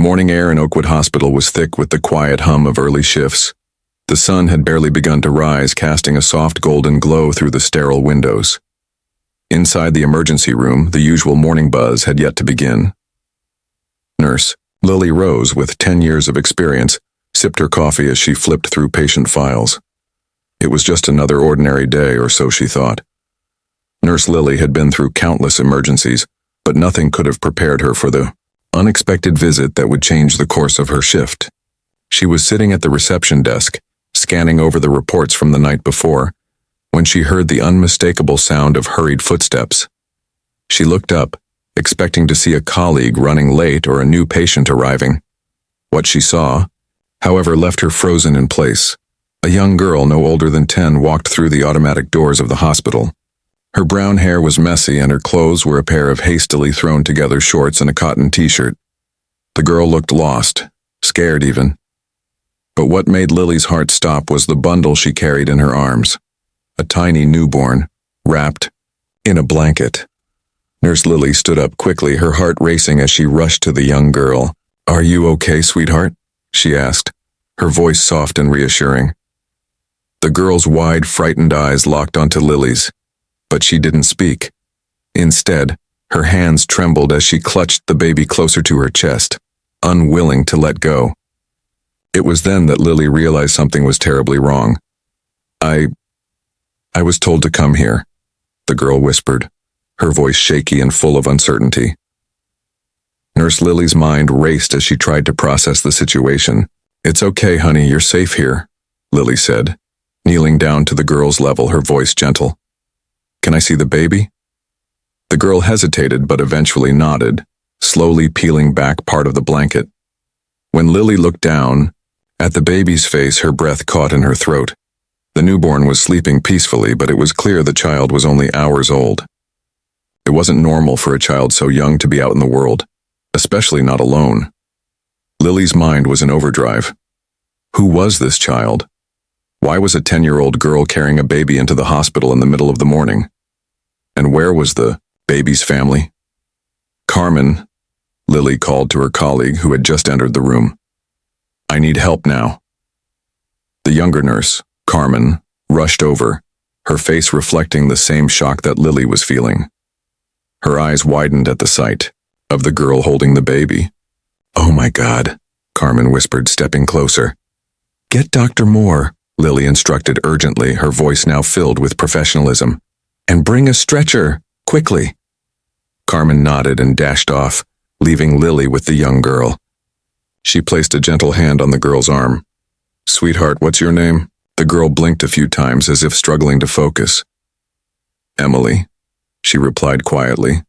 morning air in Oakwood Hospital was thick with the quiet hum of early shifts. The sun had barely begun to rise, casting a soft golden glow through the sterile windows. Inside the emergency room, the usual morning buzz had yet to begin. Nurse Lily Rose, with 10 years of experience, sipped her coffee as she flipped through patient files. It was just another ordinary day, or so she thought. Nurse Lily had been through countless emergencies, but nothing could have prepared her for the unexpected visit that would change the course of her shift. She was sitting at the reception desk, scanning over the reports from the night before, when she heard the unmistakable sound of hurried footsteps. She looked up, expecting to see a colleague running late or a new patient arriving. What she saw, however, left her frozen in place. A young girl no older than 10 walked through the automatic doors of the hospital. Her brown hair was messy and her clothes were a pair of hastily thrown together shorts and a cotton t-shirt. The girl looked lost, scared even. But what made Lily's heart stop was the bundle she carried in her arms. A tiny newborn, wrapped in a blanket. Nurse Lily stood up quickly, her heart racing as she rushed to the young girl. "Are you okay, sweetheart?" she asked, her voice soft and reassuring. The girl's wide, frightened eyes locked onto Lily's, but she didn't speak. Instead, her hands trembled as she clutched the baby closer to her chest, unwilling to let go. It was then that Lily realized something was terribly wrong. I was told to come here," the girl whispered, her voice shaky and full of uncertainty. Nurse Lily's mind raced as she tried to process the situation. "It's okay, honey, you're safe here," Lily said, kneeling down to the girl's level, her voice gentle. "Can I see the baby?" The girl hesitated but eventually nodded, slowly peeling back part of the blanket. When Lily looked down at the baby's face, her breath caught in her throat. The newborn was sleeping peacefully, but it was clear the child was only hours old. It wasn't normal for a child so young to be out in the world, especially not alone. Lily's mind was in overdrive. Who was this child? Why was a 10-year-old girl carrying a baby into the hospital in the middle of the morning? And where was the baby's family? "Carmen," Lily called to her colleague who had just entered the room. "I need help now." The younger nurse, Carmen, rushed over, her face reflecting the same shock that Lily was feeling. Her eyes widened at the sight of the girl holding the baby. "Oh my God," Carmen whispered, stepping closer. "Get Dr. Moore," Lily instructed urgently, her voice now filled with professionalism. "And bring a stretcher, quickly." Carmen nodded and dashed off, leaving Lily with the young girl. She placed a gentle hand on the girl's arm. "Sweetheart, what's your name?" The girl blinked a few times as if struggling to focus. "Emily," she replied quietly.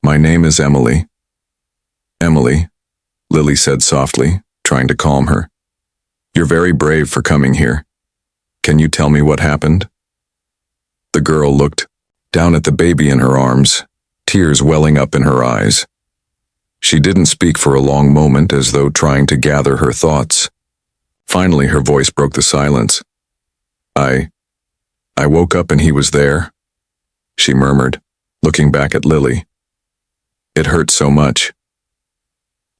"My name is Emily." "Emily," Lily said softly, trying to calm her. "You're very brave for coming here. Can you tell me what happened?" The girl looked down at the baby in her arms, tears welling up in her eyes. She didn't speak for a long moment, as though trying to gather her thoughts. Finally, her voice broke the silence. I woke up and he was there," she murmured, looking back at Lily. "It hurt so much."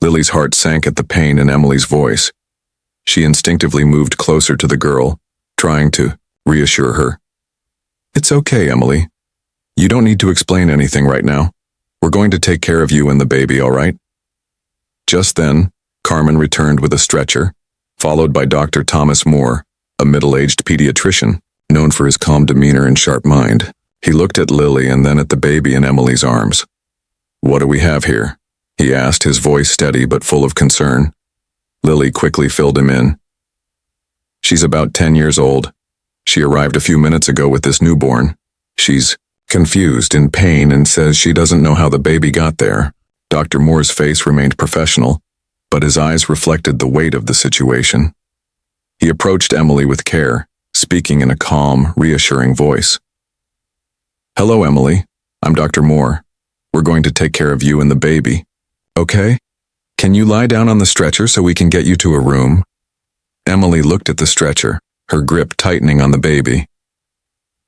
Lily's heart sank at the pain in Emily's voice. She instinctively moved closer to the girl, trying to reassure her. "It's okay, Emily. You don't need to explain anything right now. We're going to take care of you and the baby, all right?" Just then, Carmen returned with a stretcher, followed by Dr. Thomas Moore, a middle-aged pediatrician, known for his calm demeanor and sharp mind. He looked at Lily and then at the baby in Emily's arms. "What do we have here?" he asked, his voice steady but full of concern. Lily quickly filled him in. "She's about 10 years old. She arrived a few minutes ago with this newborn. She's confused, in pain, and says she doesn't know how the baby got there." Dr. Moore's face remained professional, but his eyes reflected the weight of the situation. He approached Emily with care, speaking in a calm, reassuring voice. "Hello, Emily. I'm Dr. Moore. We're going to take care of you and the baby. Okay? Can you lie down on the stretcher so we can get you to a room?" Emily looked at the stretcher, her grip tightening on the baby.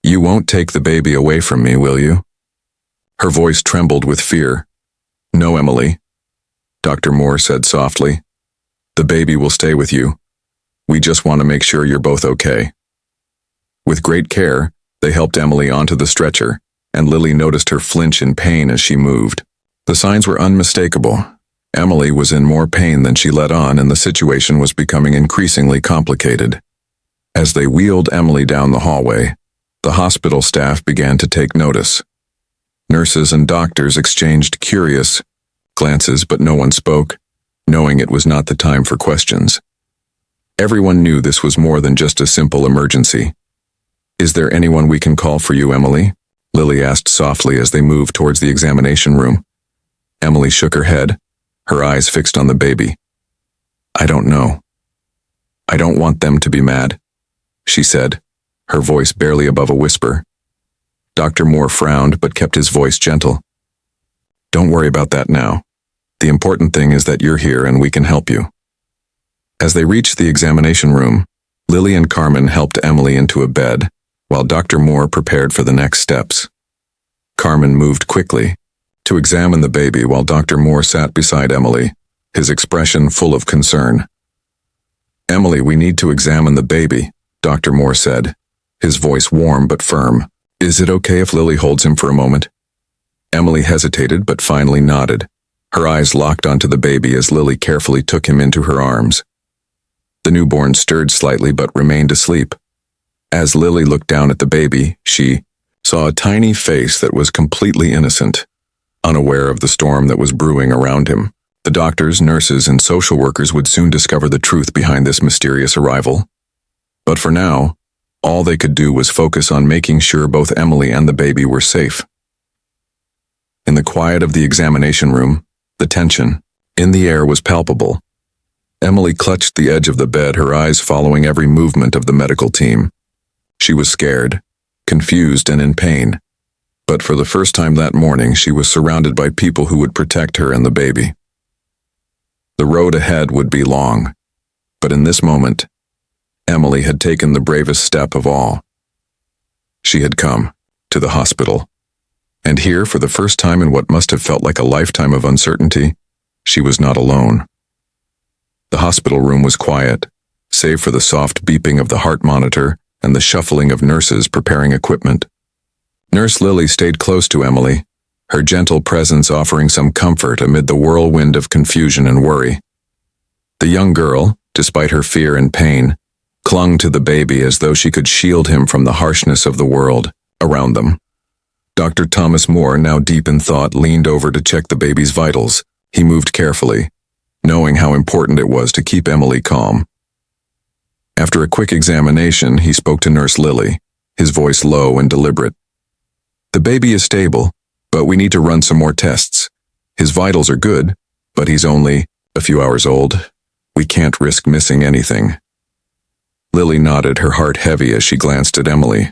"You won't take the baby away from me, will you?" Her voice trembled with fear. "No, Emily." Dr. Moore said softly. "The baby will stay with you. We just want to make sure you're both okay." With great care, they helped Emily onto the stretcher, and Lily noticed her flinch in pain as she moved. The signs were unmistakable. Emily was in more pain than she let on, and the situation was becoming increasingly complicated. As they wheeled Emily down the hallway, the hospital staff began to take notice. Nurses and doctors exchanged curious glances, but no one spoke, knowing it was not the time for questions. Everyone knew this was more than just a simple emergency. "Is there anyone we can call for you, Emily?" Lily asked softly as they moved towards the examination room. Emily shook her head, her eyes fixed on the baby. "I don't know. I don't want them to be mad," she said, her voice barely above a whisper. Dr. Moore frowned but kept his voice gentle. "Don't worry about that now. The important thing is that you're here and we can help you." As they reached the examination room, Lily and Carmen helped Emily into a bed, while Dr. Moore prepared for the next steps. Carmen moved quickly to examine the baby while Dr. Moore sat beside Emily, his expression full of concern. "Emily, we need to examine the baby," Dr. Moore said, his voice warm but firm. "Is it okay if Lily holds him for a moment?" Emily hesitated but finally nodded, her eyes locked onto the baby as Lily carefully took him into her arms. The newborn stirred slightly but remained asleep. As Lily looked down at the baby, she saw a tiny face that was completely innocent, unaware of the storm that was brewing around him. The doctors, nurses, and social workers would soon discover the truth behind this mysterious arrival. But for now, all they could do was focus on making sure both Emily and the baby were safe. In the quiet of the examination room, the tension in the air was palpable. Emily clutched the edge of the bed, her eyes following every movement of the medical team. She was scared, confused, and in pain. But for the first time that morning, she was surrounded by people who would protect her and the baby. The road ahead would be long, but in this moment, Emily had taken the bravest step of all. She had come to the hospital, and here, for the first time in what must have felt like a lifetime of uncertainty, she was not alone. The hospital room was quiet, save for the soft beeping of the heart monitor and the shuffling of nurses preparing equipment. Nurse Lily stayed close to Emily, her gentle presence offering some comfort amid the whirlwind of confusion and worry. The young girl, despite her fear and pain, clung to the baby as though she could shield him from the harshness of the world around them. Dr. Thomas Moore, now deep in thought, leaned over to check the baby's vitals. He moved carefully, knowing how important it was to keep Emily calm. After a quick examination, he spoke to Nurse Lily, his voice low and deliberate. "The baby is stable, but we need to run some more tests. His vitals are good, but he's only a few hours old. We can't risk missing anything." Lily nodded, her heart heavy as she glanced at Emily.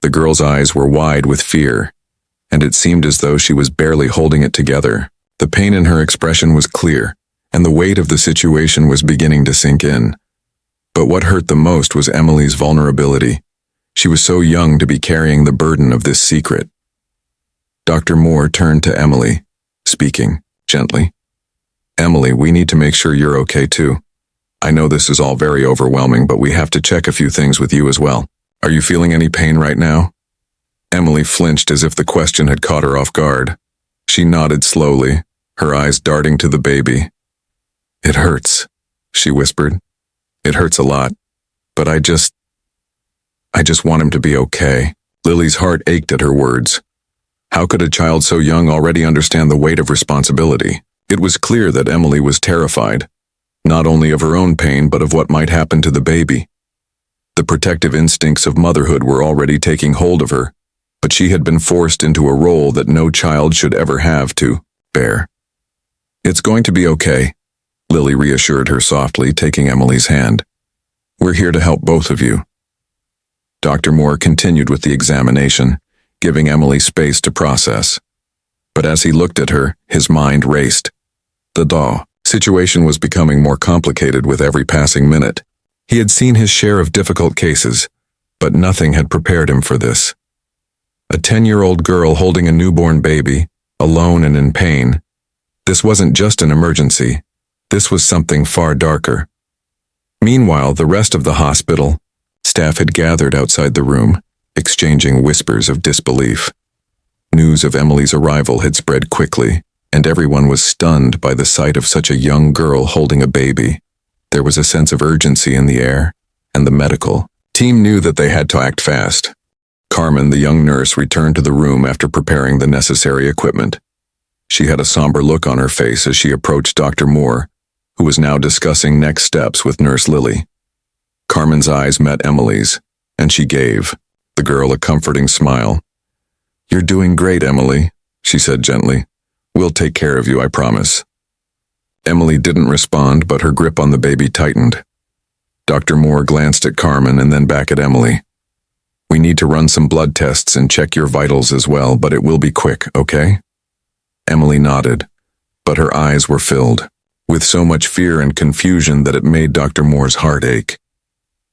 The girl's eyes were wide with fear, and it seemed as though she was barely holding it together. The pain in her expression was clear, and the weight of the situation was beginning to sink in. But what hurt the most was Emily's vulnerability. She was so young to be carrying the burden of this secret. Dr. Moore turned to Emily, speaking gently. "Emily, we need to make sure you're okay too. I know this is all very overwhelming, but we have to check a few things with you as well. Are you feeling any pain right now?" Emily flinched as if the question had caught her off guard. She nodded slowly, her eyes darting to the baby. "It hurts," she whispered. "It hurts a lot, but I just want him to be okay." Lily's heart ached at her words. How could a child so young already understand the weight of responsibility? It was clear that Emily was terrified, not only of her own pain but of what might happen to the baby. The protective instincts of motherhood were already taking hold of her, but she had been forced into a role that no child should ever have to bear. "It's going to be okay," Lily reassured her softly, taking Emily's hand. "We're here to help both of you." Dr. Moore continued with the examination, giving Emily space to process. But as he looked at her, his mind raced. The situation was becoming more complicated with every passing minute. He had seen his share of difficult cases, but nothing had prepared him for this. A 10-year-old girl holding a newborn baby, alone and in pain. This wasn't just an emergency. This was something far darker. Meanwhile, the rest of the hospital staff had gathered outside the room, exchanging whispers of disbelief. News of Emily's arrival had spread quickly, and everyone was stunned by the sight of such a young girl holding a baby. There was a sense of urgency in the air, and the medical team knew that they had to act fast. Carmen, the young nurse, returned to the room after preparing the necessary equipment. She had a somber look on her face as she approached Dr. Moore, who was now discussing next steps with Nurse Lily. Carmen's eyes met Emily's, and she gave the girl a comforting smile. "You're doing great, Emily," she said gently. "We'll take care of you, I promise." Emily didn't respond, but her grip on the baby tightened. Dr. Moore glanced at Carmen and then back at Emily. "We need to run some blood tests and check your vitals as well, but it will be quick, okay?" Emily nodded, but her eyes were filled with so much fear and confusion that it made Dr. Moore's heart ache.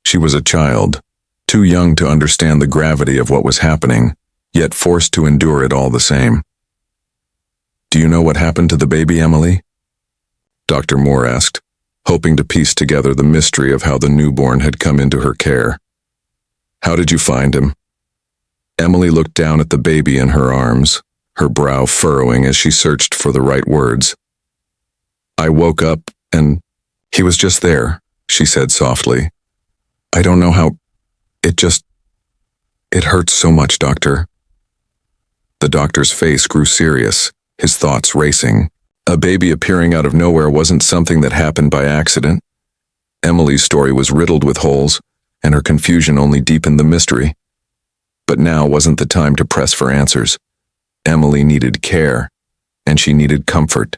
She was a child, too young to understand the gravity of what was happening, yet forced to endure it all the same. "Do you know what happened to the baby, Emily?" Dr. Moore asked, hoping to piece together the mystery of how the newborn had come into her care. "How did you find him?" Emily looked down at the baby in her arms, her brow furrowing as she searched for the right words. "I woke up and he was just there," she said softly. "I don't know how. It hurts so much, doctor." The doctor's face grew serious, his thoughts racing. A baby appearing out of nowhere wasn't something that happened by accident. Emily's story was riddled with holes, and her confusion only deepened the mystery. But now wasn't the time to press for answers. Emily needed care, and she needed comfort.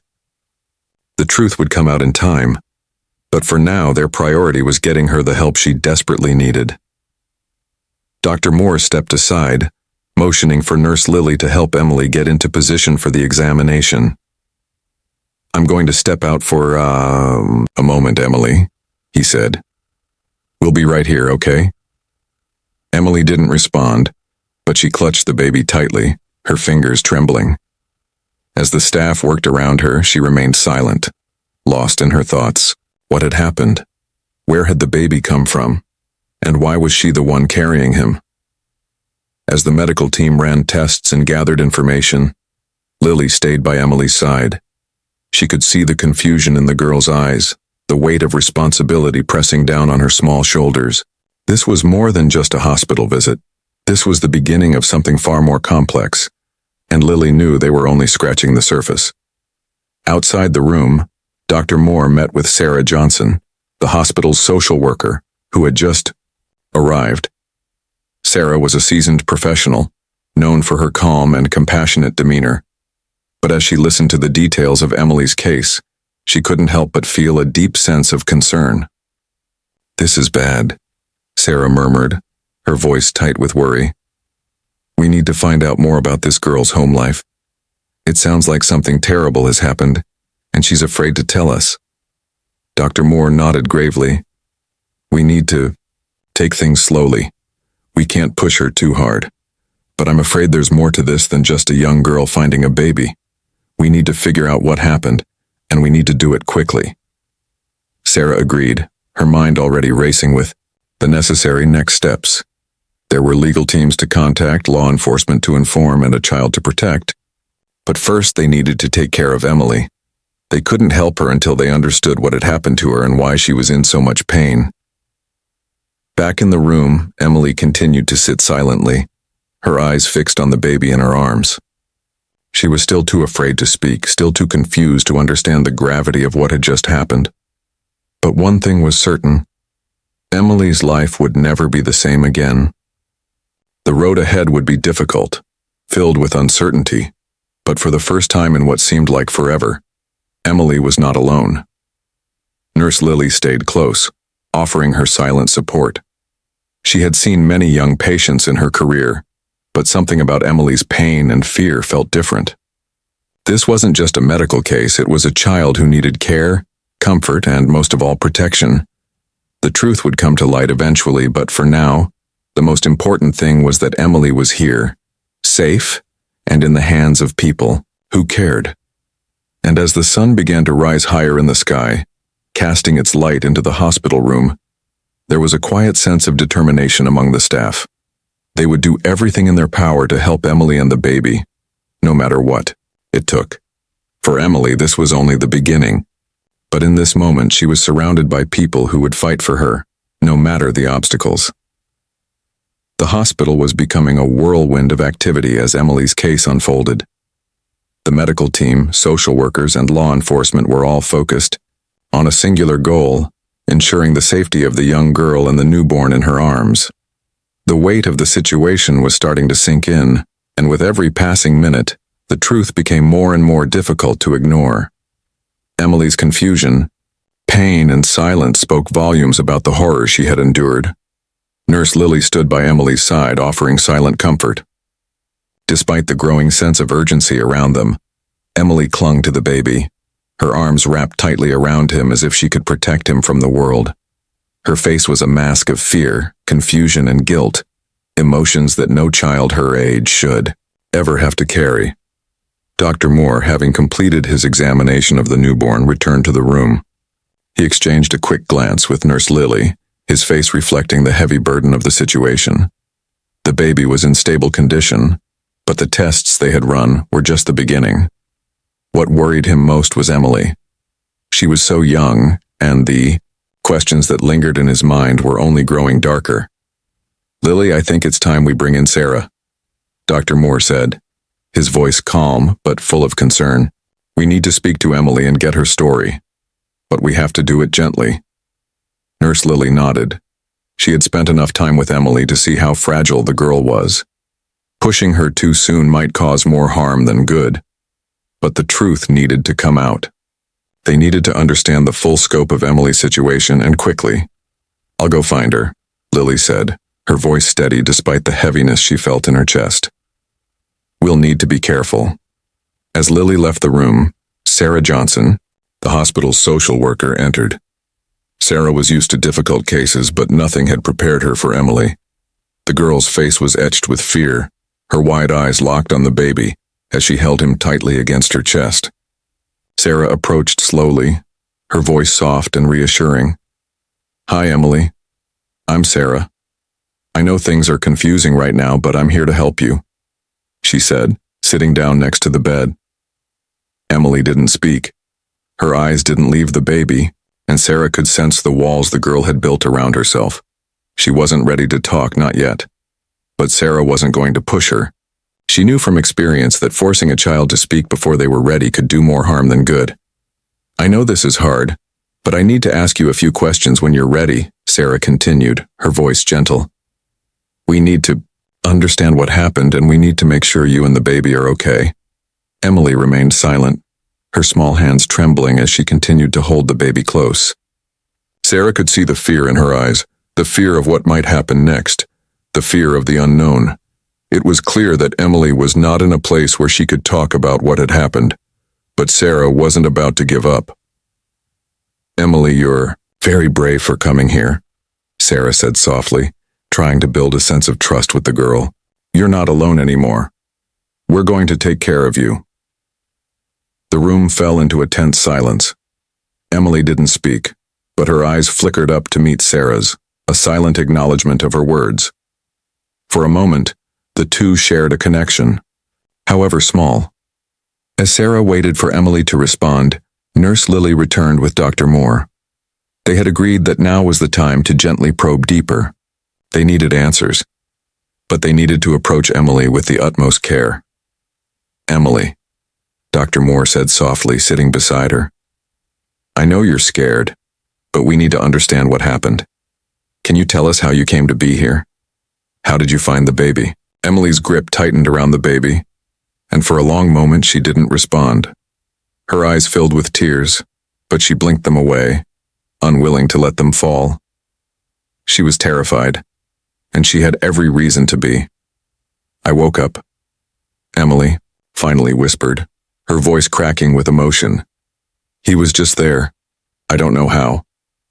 The truth would come out in time, but for now their priority was getting her the help she desperately needed. Dr. Moore stepped aside, motioning for Nurse Lily to help Emily get into position for the examination. "I'm going to step out for, a moment, Emily," he said. "We'll be right here, okay?" Emily didn't respond, but she clutched the baby tightly, her fingers trembling. As the staff worked around her, she remained silent, lost in her thoughts. What had happened? Where had the baby come from? And why was she the one carrying him? As the medical team ran tests and gathered information, Lily stayed by Emily's side. She could see the confusion in the girl's eyes, the weight of responsibility pressing down on her small shoulders. This was more than just a hospital visit. This was the beginning of something far more complex, and Lily knew they were only scratching the surface. Outside the room, Dr. Moore met with Sarah Johnson, the hospital's social worker, who had just arrived. Sarah was a seasoned professional, known for her calm and compassionate demeanor. But as she listened to the details of Emily's case, she couldn't help but feel a deep sense of concern. "This is bad," Sarah murmured, her voice tight with worry. "We need to find out more about this girl's home life. It sounds like something terrible has happened, and she's afraid to tell us." Dr. Moore nodded gravely. "We need to take things slowly. We can't push her too hard. But I'm afraid there's more to this than just a young girl finding a baby. We need to figure out what happened, and we need to do it quickly." Sarah agreed, her mind already racing with the necessary next steps. There were legal teams to contact, law enforcement to inform, and a child to protect. But first they needed to take care of Emily. They couldn't help her until they understood what had happened to her and why she was in so much pain. Back in the room, Emily continued to sit silently, her eyes fixed on the baby in her arms. She was still too afraid to speak, still too confused to understand the gravity of what had just happened. But one thing was certain: Emily's life would never be the same again. The road ahead would be difficult, filled with uncertainty, but for the first time in what seemed like forever, Emily was not alone. Nurse Lily stayed close, offering her silent support. She had seen many young patients in her career, but something about Emily's pain and fear felt different. This wasn't just a medical case, it was a child who needed care, comfort, and most of all, protection. The truth would come to light eventually, but for now, the most important thing was that Emily was here, safe, and in the hands of people who cared. And as the sun began to rise higher in the sky, casting its light into the hospital room, there was a quiet sense of determination among the staff. They would do everything in their power to help Emily and the baby, no matter what it took. For Emily, this was only the beginning. But in this moment, she was surrounded by people who would fight for her, no matter the obstacles. The hospital was becoming a whirlwind of activity as Emily's case unfolded. The medical team, social workers, and law enforcement were all focused on a singular goal, ensuring the safety of the young girl and the newborn in her arms. The weight of the situation was starting to sink in, and with every passing minute, the truth became more and more difficult to ignore. Emily's confusion, pain, and silence spoke volumes about the horror she had endured. Nurse Lily stood by Emily's side, offering silent comfort. Despite the growing sense of urgency around them, Emily clung to the baby, her arms wrapped tightly around him as if she could protect him from the world. Her face was a mask of fear, confusion, and guilt, emotions that no child her age should ever have to carry. Dr. Moore, having completed his examination of the newborn, returned to the room. He exchanged a quick glance with Nurse Lily, his face reflecting the heavy burden of the situation. The baby was in stable condition, but the tests they had run were just the beginning. What worried him most was Emily. She was so young, and the questions that lingered in his mind were only growing darker. "Lily, I think it's time we bring in Sarah," Dr. Moore said, his voice calm but full of concern. "We need to speak to Emily and get her story, but we have to do it gently." Nurse Lily nodded. She had spent enough time with Emily to see how fragile the girl was. Pushing her too soon might cause more harm than good. But the truth needed to come out. They needed to understand the full scope of Emily's situation, and quickly. "I'll go find her," Lily said, her voice steady despite the heaviness she felt in her chest. "We'll need to be careful." As Lily left the room, Sarah Johnson, the hospital's social worker, entered. Sarah was used to difficult cases, but nothing had prepared her for Emily. The girl's face was etched with fear, her wide eyes locked on the baby as she held him tightly against her chest. Sarah approached slowly, her voice soft and reassuring. "Hi, Emily. I'm Sarah. I know things are confusing right now, but I'm here to help you," she said, sitting down next to the bed. Emily didn't speak. Her eyes didn't leave the baby, and Sarah could sense the walls the girl had built around herself. She wasn't ready to talk, not yet. But Sarah wasn't going to push her. She knew from experience that forcing a child to speak before they were ready could do more harm than good. "I know this is hard, but I need to ask you a few questions when you're ready," Sarah continued, her voice gentle. "We need to understand what happened, and we need to make sure you and the baby are okay." Emily remained silent, her small hands trembling as she continued to hold the baby close. Sarah could see the fear in her eyes, the fear of what might happen next, the fear of the unknown. It was clear that Emily was not in a place where she could talk about what had happened, but Sarah wasn't about to give up. "Emily, you're very brave for coming here," Sarah said softly, trying to build a sense of trust with the girl. "You're not alone anymore. We're going to take care of you." The room fell into a tense silence. Emily didn't speak, but her eyes flickered up to meet Sarah's, a silent acknowledgement of her words. For a moment, the two shared a connection, however small. As Sarah waited for Emily to respond, Nurse Lily returned with Dr. Moore. They had agreed that now was the time to gently probe deeper. They needed answers, but they needed to approach Emily with the utmost care. "Emily," Dr. Moore said softly, sitting beside her. "I know you're scared, but we need to understand what happened. Can you tell us how you came to be here? How did you find the baby?" Emily's grip tightened around the baby, and for a long moment she didn't respond. Her eyes filled with tears, but she blinked them away, unwilling to let them fall. She was terrified, and she had every reason to be. "I woke up," Emily finally whispered, her voice cracking with emotion. "He was just there. I don't know how.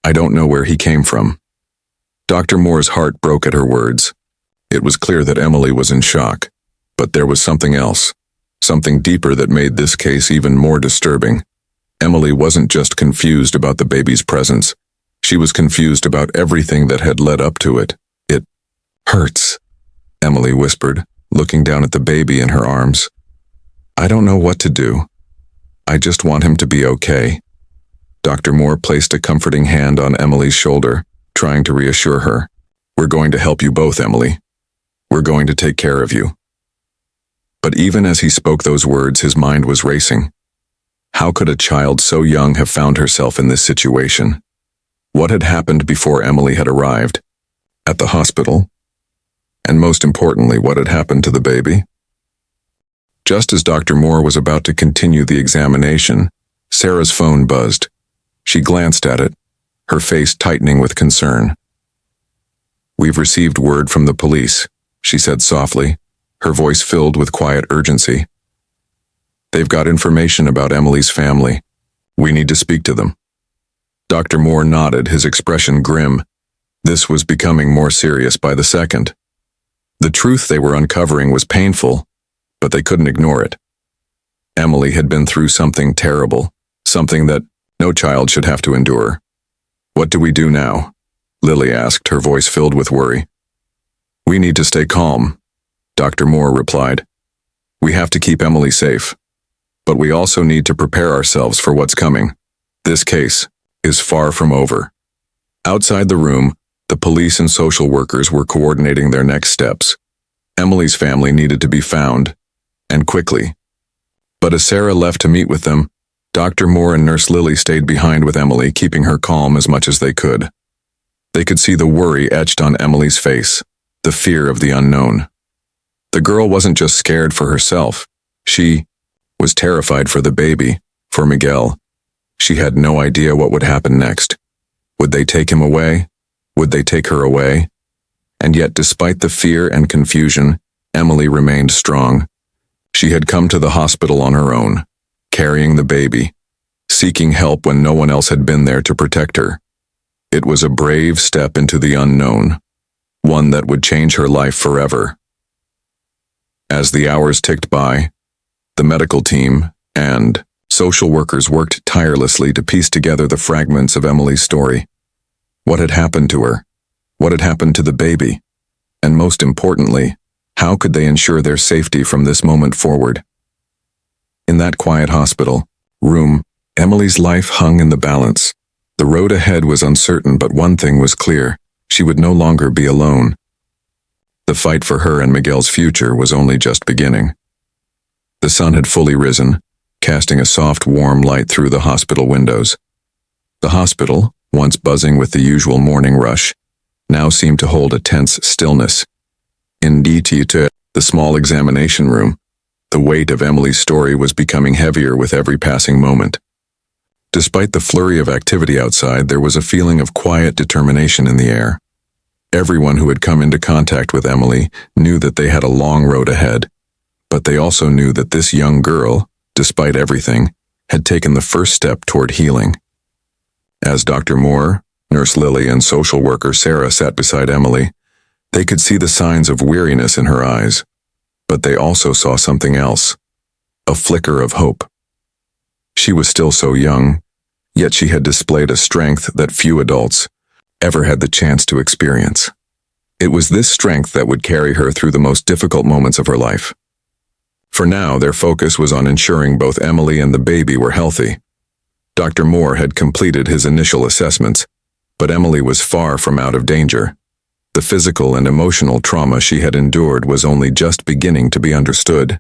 I don't know where he came from." Dr. Moore's heart broke at her words. It was clear that Emily was in shock, but there was something else, something deeper that made this case even more disturbing. Emily wasn't just confused about the baby's presence. She was confused about everything that had led up to it. It hurts, Emily whispered, looking down at the baby in her arms. I don't know what to do. I just want him to be okay. Dr. Moore placed a comforting hand on Emily's shoulder, trying to reassure her. We're going to help you both, Emily. We're going to take care of you. But even as he spoke those words, his mind was racing. How could a child so young have found herself in this situation? What had happened before Emily had arrived? At the hospital? And most importantly, what had happened to the baby? Just as Dr. Moore was about to continue the examination, Sarah's phone buzzed. She glanced at it, her face tightening with concern. We've received word from the police, she said softly, her voice filled with quiet urgency. They've got information about Emily's family. We need to speak to them. Dr. Moore nodded, his expression grim. This was becoming more serious by the second. The truth they were uncovering was painful, but they couldn't ignore it. Emily had been through something terrible, something that no child should have to endure. What do we do now? Lily asked, her voice filled with worry. We need to stay calm, Dr. Moore replied. We have to keep Emily safe. But we also need to prepare ourselves for what's coming. This case is far from over. Outside the room, the police and social workers were coordinating their next steps. Emily's family needed to be found, and quickly. But as Sarah left to meet with them, Dr. Moore and Nurse Lily stayed behind with Emily, keeping her calm as much as they could. They could see the worry etched on Emily's face, the fear of the unknown. The girl wasn't just scared for herself. She was terrified for the baby, for Miguel. She had no idea what would happen next. Would they take him away? Would they take her away? And yet, despite the fear and confusion, Emily remained strong. She had come to the hospital on her own, carrying the baby, seeking help when no one else had been there to protect her. It was a brave step into the unknown, one that would change her life forever. As the hours ticked by, the medical team and social workers worked tirelessly to piece together the fragments of Emily's story. What had happened to her? What had happened to the baby? And most importantly, how could they ensure their safety from this moment forward? In that quiet hospital room, Emily's life hung in the balance. The road ahead was uncertain, but one thing was clear: she would no longer be alone. The fight for her and Miguel's future was only just beginning. The sun had fully risen, casting a soft, warm light through the hospital windows. The hospital, once buzzing with the usual morning rush, now seemed to hold a tense stillness. In the small examination room, the weight of Emily's story was becoming heavier with every passing moment. Despite the flurry of activity outside, there was a feeling of quiet determination in the air. Everyone who had come into contact with Emily knew that they had a long road ahead, but they also knew that this young girl, despite everything, had taken the first step toward healing. As Dr. Moore, Nurse Lily, and social worker Sarah sat beside Emily, they could see the signs of weariness in her eyes, but they also saw something else, a flicker of hope. She was still so young, yet she had displayed a strength that few adults ever had the chance to experience. It was this strength that would carry her through the most difficult moments of her life. For now, their focus was on ensuring both Emily and the baby were healthy. Dr. Moore had completed his initial assessments, but Emily was far from out of danger. The physical and emotional trauma she had endured was only just beginning to be understood.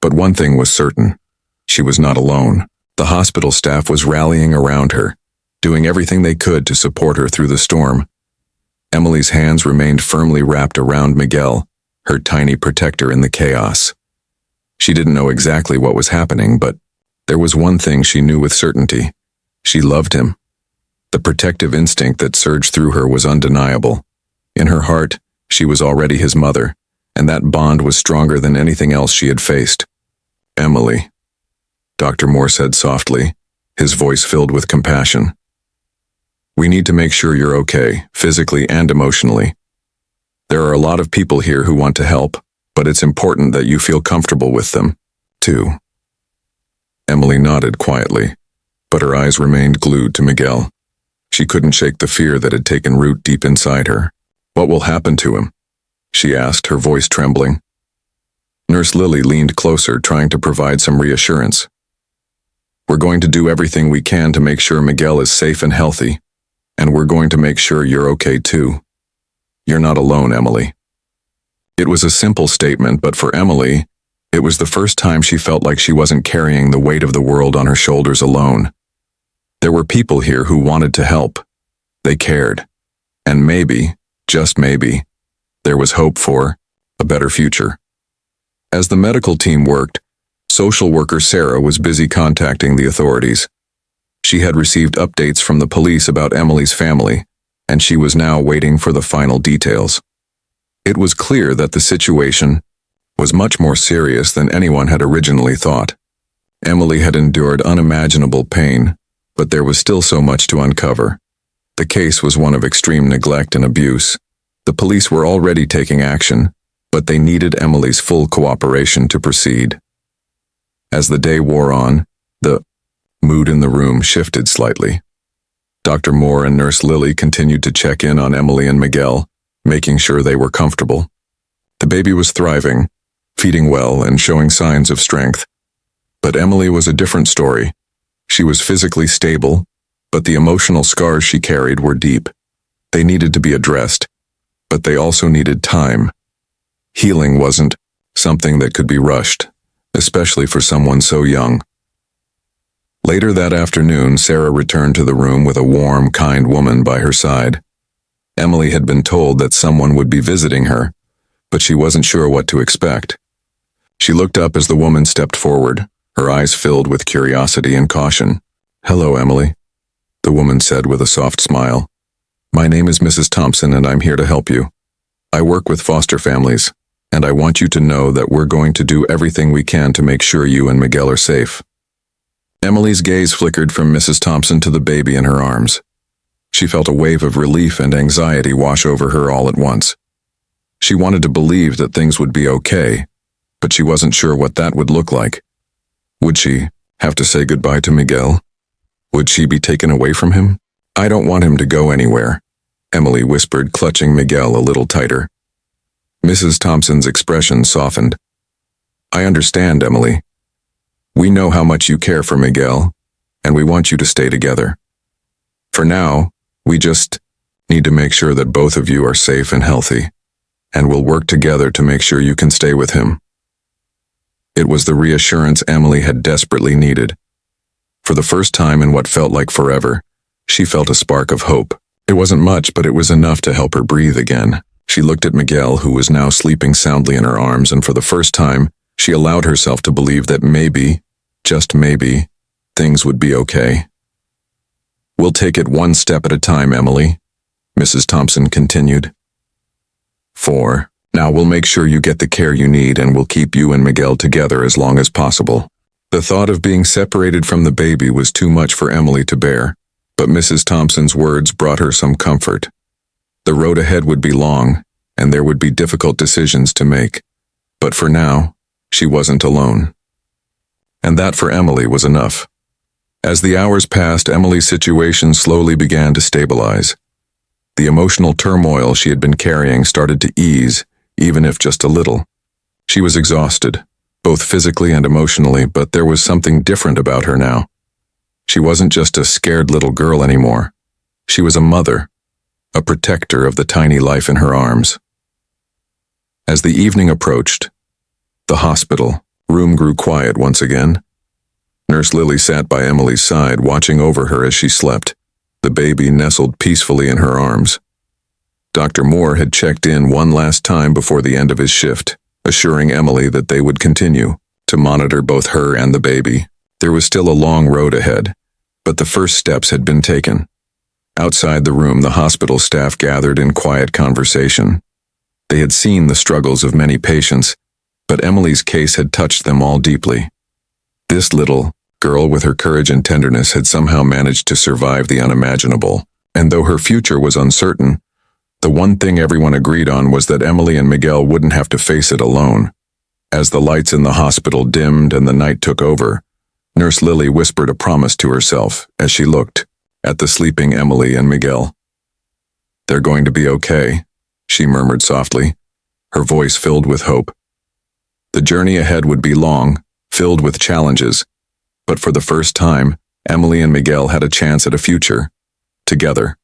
But one thing was certain: she was not alone. The hospital staff was rallying around her, doing everything they could to support her through the storm. Emily's hands remained firmly wrapped around Miguel, her tiny protector in the chaos. She didn't know exactly what was happening, but there was one thing she knew with certainty: she loved him. The protective instinct that surged through her was undeniable. In her heart, she was already his mother, and that bond was stronger than anything else she had faced. Emily, Dr. Moore said softly, his voice filled with compassion. We need to make sure you're okay, physically and emotionally. There are a lot of people here who want to help, but it's important that you feel comfortable with them. too. Emily nodded quietly, but her eyes remained glued to Miguel. She couldn't shake the fear that had taken root deep inside her. "What will happen to him?" she asked, her voice trembling. Nurse Lily leaned closer, trying to provide some reassurance. "We're going to do everything we can to make sure Miguel is safe and healthy, and we're going to make sure you're okay too. You're not alone, Emily." It was a simple statement, but for Emily, it was the first time she felt like she wasn't carrying the weight of the world on her shoulders alone. There were people here who wanted to help. They cared. And maybe, just maybe, there was hope for a better future. As the medical team worked, social worker Sarah was busy contacting the authorities. She had received updates from the police about Emily's family, and she was now waiting for the final details. It was clear that the situation was much more serious than anyone had originally thought. Emily had endured unimaginable pain, but there was still so much to uncover. The case was one of extreme neglect and abuse. The police were already taking action, but they needed Emily's full cooperation to proceed. As the day wore on, the mood in the room shifted slightly. Dr. Moore and Nurse Lily continued to check in on Emily and Miguel, making sure they were comfortable. The baby was thriving, feeding well and showing signs of strength. But Emily was a different story. She was physically stable, but the emotional scars she carried were deep. They needed to be addressed, but they also needed time. Healing wasn't something that could be rushed, especially for someone so young. Later that afternoon, Sarah returned to the room with a warm, kind woman by her side. Emily had been told that someone would be visiting her, but she wasn't sure what to expect. She looked up as the woman stepped forward, her eyes filled with curiosity and caution. "Hello, Emily," the woman said with a soft smile. "My name is Mrs. Thompson and I'm here to help you. I work with foster families, and I want you to know that we're going to do everything we can to make sure you and Miguel are safe." Emily's gaze flickered from Mrs. Thompson to the baby in her arms. She felt a wave of relief and anxiety wash over her all at once. She wanted to believe that things would be okay, but she wasn't sure what that would look like. Would she have to say goodbye to Miguel? Would she be taken away from him? "I don't want him to go anywhere," Emily whispered, clutching Miguel a little tighter. Mrs. Thompson's expression softened. "I understand, Emily. We know how much you care for Miguel, and we want you to stay together. For now, we just need to make sure that both of you are safe and healthy, and we'll work together to make sure you can stay with him." It was the reassurance Emily had desperately needed. For the first time in what felt like forever, she felt a spark of hope. It wasn't much, but it was enough to help her breathe again. She looked at Miguel, who was now sleeping soundly in her arms, and for the first time, she allowed herself to believe that maybe, just maybe, things would be okay. "We'll take it one step at a time, Emily," Mrs. Thompson continued. Now we'll make sure you get the care you need, and we'll keep you and Miguel together as long as possible." The thought of being separated from the baby was too much for Emily to bear, but Mrs. Thompson's words brought her some comfort. The road ahead would be long, and there would be difficult decisions to make. But for now, she wasn't alone. And that for Emily was enough. As the hours passed, Emily's situation slowly began to stabilize. The emotional turmoil she had been carrying started to ease, even if just a little. She was exhausted, both physically and emotionally, but there was something different about her now. She wasn't just a scared little girl anymore. She was a mother, a protector of the tiny life in her arms. As the evening approached, the hospital room grew quiet once again. Nurse Lily sat by Emily's side, watching over her as she slept, the baby nestled peacefully in her arms. Dr. Moore had checked in one last time before the end of his shift, assuring Emily that they would continue to monitor both her and the baby. There was still a long road ahead, but the first steps had been taken. Outside the room, the hospital staff gathered in quiet conversation. They had seen the struggles of many patients, but Emily's case had touched them all deeply. This little girl with her courage and tenderness had somehow managed to survive the unimaginable, and though her future was uncertain, the one thing everyone agreed on was that Emily and Miguel wouldn't have to face it alone. As the lights in the hospital dimmed and the night took over, Nurse Lily whispered a promise to herself as she looked at the sleeping Emily and Miguel. "They're going to be okay," she murmured softly, her voice filled with hope. The journey ahead would be long, filled with challenges, but for the first time, Emily and Miguel had a chance at a future, together.